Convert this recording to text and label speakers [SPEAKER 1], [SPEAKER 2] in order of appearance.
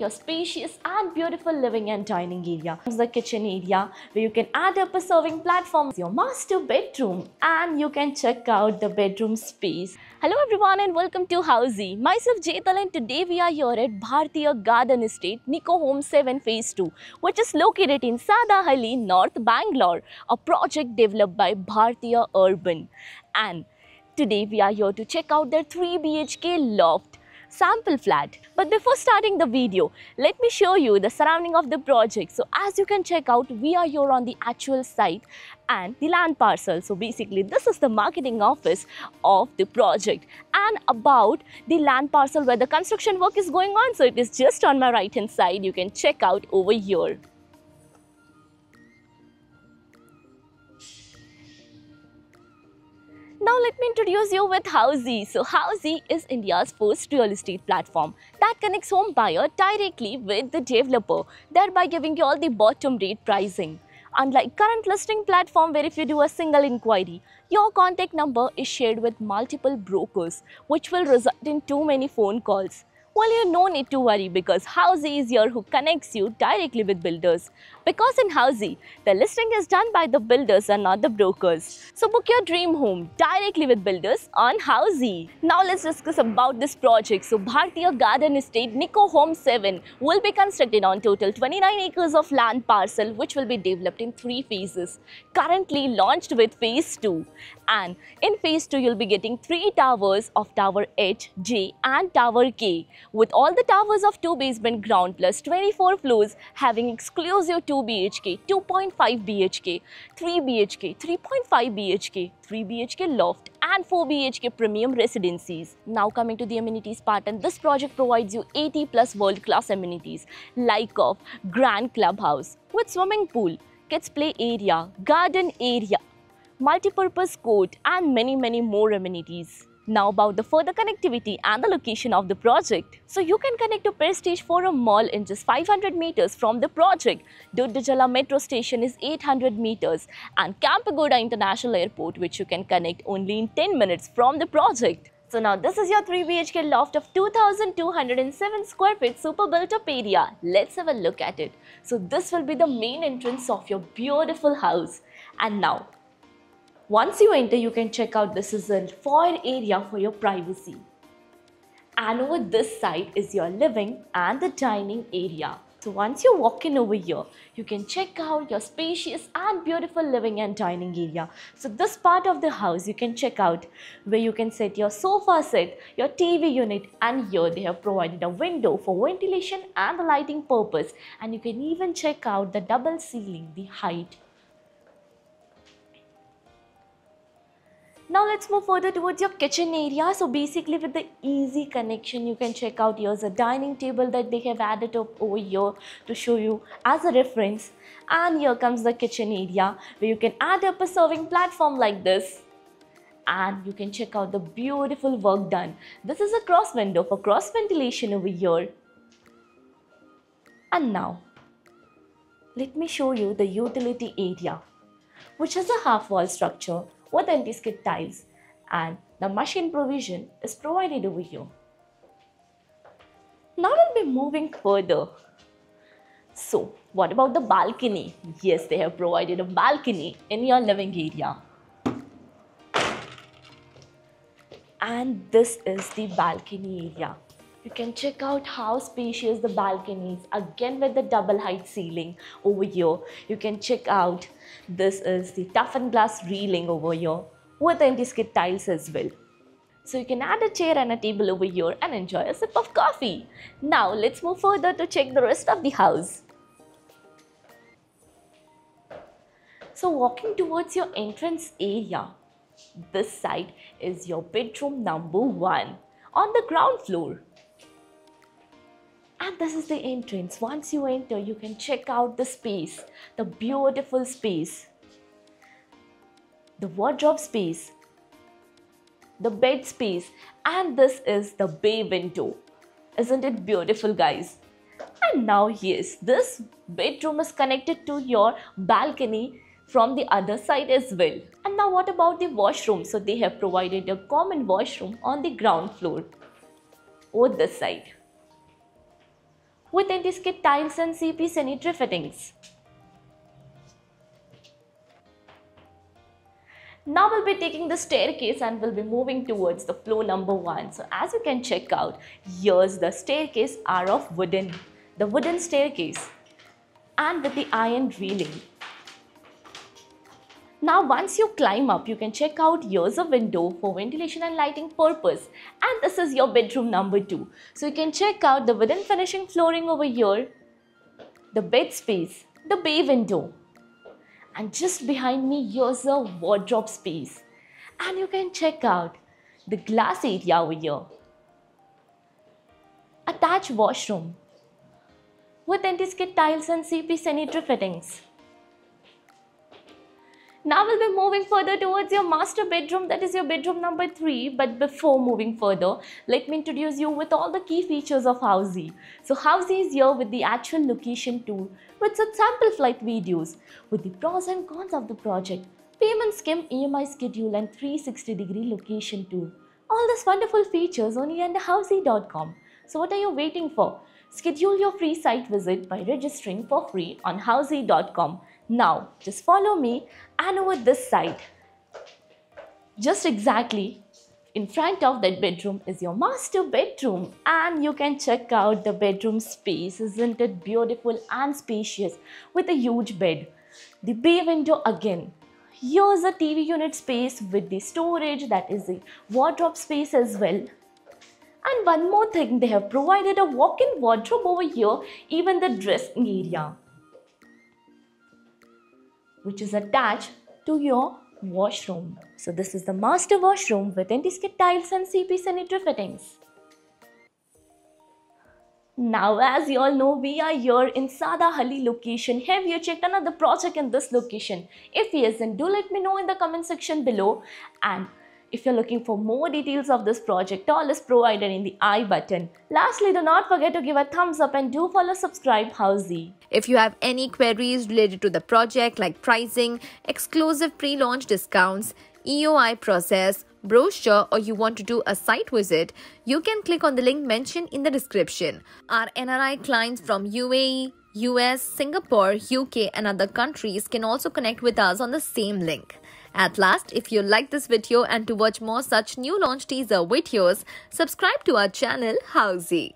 [SPEAKER 1] Your spacious and beautiful living and dining area. The kitchen area where you can add up a serving platform, your master bedroom, and you can check out the bedroom space. Hello everyone and welcome to Housey. Myself Jetal and today we are here at Bhartiya Garden Estate, Nico Home 7 Phase 2, which is located in Sadahalli, North Bangalore, a project developed by Bhartiya Urban. And today we are here to check out their 3 BHK loft sample flat. But before starting the video, let me show you the surrounding of the project. So as you can check out, we are here on the actual site and the land parcel. So basically this is the marketing office of the project and about the land parcel where the construction work is going on. So it is just on my right hand side. You can check out over here. Now let me introduce you with Housey. So Housey is India's first real estate platform that connects home buyer directly with the developer, thereby giving you all the bottom rate pricing. Unlike current listing platform where if you do a single inquiry, your contact number is shared with multiple brokers, which will result in too many phone calls. Well, you no need to worry because Housey is here who connects you directly with builders. Because in Housey, the listing is done by the builders and not the brokers. So book your dream home directly with builders on Housey. Now let's discuss about this project. So Bhartiya Garden Estate Nico Home 7 will be constructed on total 29 acres of land parcel which will be developed in 3 phases. Currently launched with phase 2. And in phase 2 you'll be getting 3 towers of tower H, J and tower K, with all the towers of 2 basement ground plus 24 floors having exclusive 2 BHK, 2.5 BHK, 3 BHK, 3.5 BHK, 3 BHK loft and 4 BHK premium residencies. Now coming to the amenities part, and this project provides you 80 plus world-class amenities like of grand clubhouse with swimming pool, kids play area, garden area, multi-purpose court and many more amenities. Now about the further connectivity and the location of the project. So you can connect to Prestige Forum Mall in just 500 meters from the project. Dudhjala metro station is 800 meters and Kampagoda International Airport, which you can connect only in 10 minutes from the project. So now this is your 3 BHK loft of 2207 square feet super built up area. Let's have a look at it. So this will be the main entrance of your beautiful house. And now, once you enter, you can check out this is a foyer area for your privacy. And over this side is your living and the dining area. So once you walk in over here, you can check out your spacious and beautiful living and dining area. So this part of the house you can check out where you can set your sofa set, your TV unit, and here they have provided a window for ventilation and the lighting purpose. And you can even check out the double ceiling, the height. Now let's move further towards your kitchen area. So basically with the easy connection, you can check out here's a dining table that they have added up over here to show you as a reference. And here comes the kitchen area where you can add up a serving platform like this. And you can check out the beautiful work done. This is a cross window for cross ventilation over here. And now, let me show you the utility area, which is a half wall structure with anti-skid tiles, and the machine provision is provided over here. Now we'll be moving further. So what about the balcony? Yes, they have provided a balcony in your living area. And this is the balcony area. You can check out how spacious the balcony is, again with the double height ceiling over here. You can check out this is the toughened glass railing over here with anti-skid tiles as well. So you can add a chair and a table over here and enjoy a sip of coffee. Now let's move further to check the rest of the house. So walking towards your entrance area, this side is your bedroom number 1 on the ground floor. And this is the entrance. Once you enter, you can check out the space, the beautiful space, the wardrobe space, the bed space, and this is the bay window. Isn't it beautiful, guys? And now, yes, this bedroom is connected to your balcony from the other side as well. And now what about the washroom? So they have provided a common washroom on the ground floor over this side. with anti-skid tiles and CP sanitary fittings. Now we'll be taking the staircase and we'll be moving towards the floor number 1. So as you can check out, here's the staircase are of the wooden staircase and with the iron railing. Now once you climb up, you can check out here's a window for ventilation and lighting purpose, and this is your bedroom number 2. So you can check out the wooden finishing flooring over here, the bed space, the bay window. And just behind me, here's a wardrobe space. And you can check out the glass area over here. Attached washroom with anti-skid tiles and CP sanitary fittings. Now we'll be moving further towards your master bedroom, that is your bedroom number 3. But before moving further, let me introduce you with all the key features of Housey. So Housey is here with the actual location tool, with some sample flight videos, with the pros and cons of the project, payment scheme, EMI schedule and 360-degree location tool. All these wonderful features only under Housey.com. So what are you waiting for? Schedule your free site visit by registering for free on Housey.com. Now, just follow me, and over this side, just exactly in front of that bedroom is your master bedroom, and you can check out the bedroom space. Isn't it beautiful and spacious with a huge bed? The bay window again. Here's a TV unit space with the storage, that is the wardrobe space as well. And one more thing, they have provided a walk-in wardrobe over here, even the dressing area, which is attached to your washroom. So this is the master washroom with anti-skid tiles and CP sanitary fittings. Now as you all know, we are here in Sadahalli location. Have you checked another project in this location? If yes, then do let me know in the comment section below. And if you're looking for more details of this project, all is provided in the I button. Lastly, do not forget to give a thumbs up and do follow subscribe Housey.
[SPEAKER 2] If you have any queries related to the project like pricing, exclusive pre-launch discounts, EOI process, brochure, or you want to do a site visit, you can click on the link mentioned in the description. Our NRI clients from UAE, US, Singapore, UK and other countries can also connect with us on the same link. At last, if you like this video and to watch more such new launch teaser videos, subscribe to our channel Housey.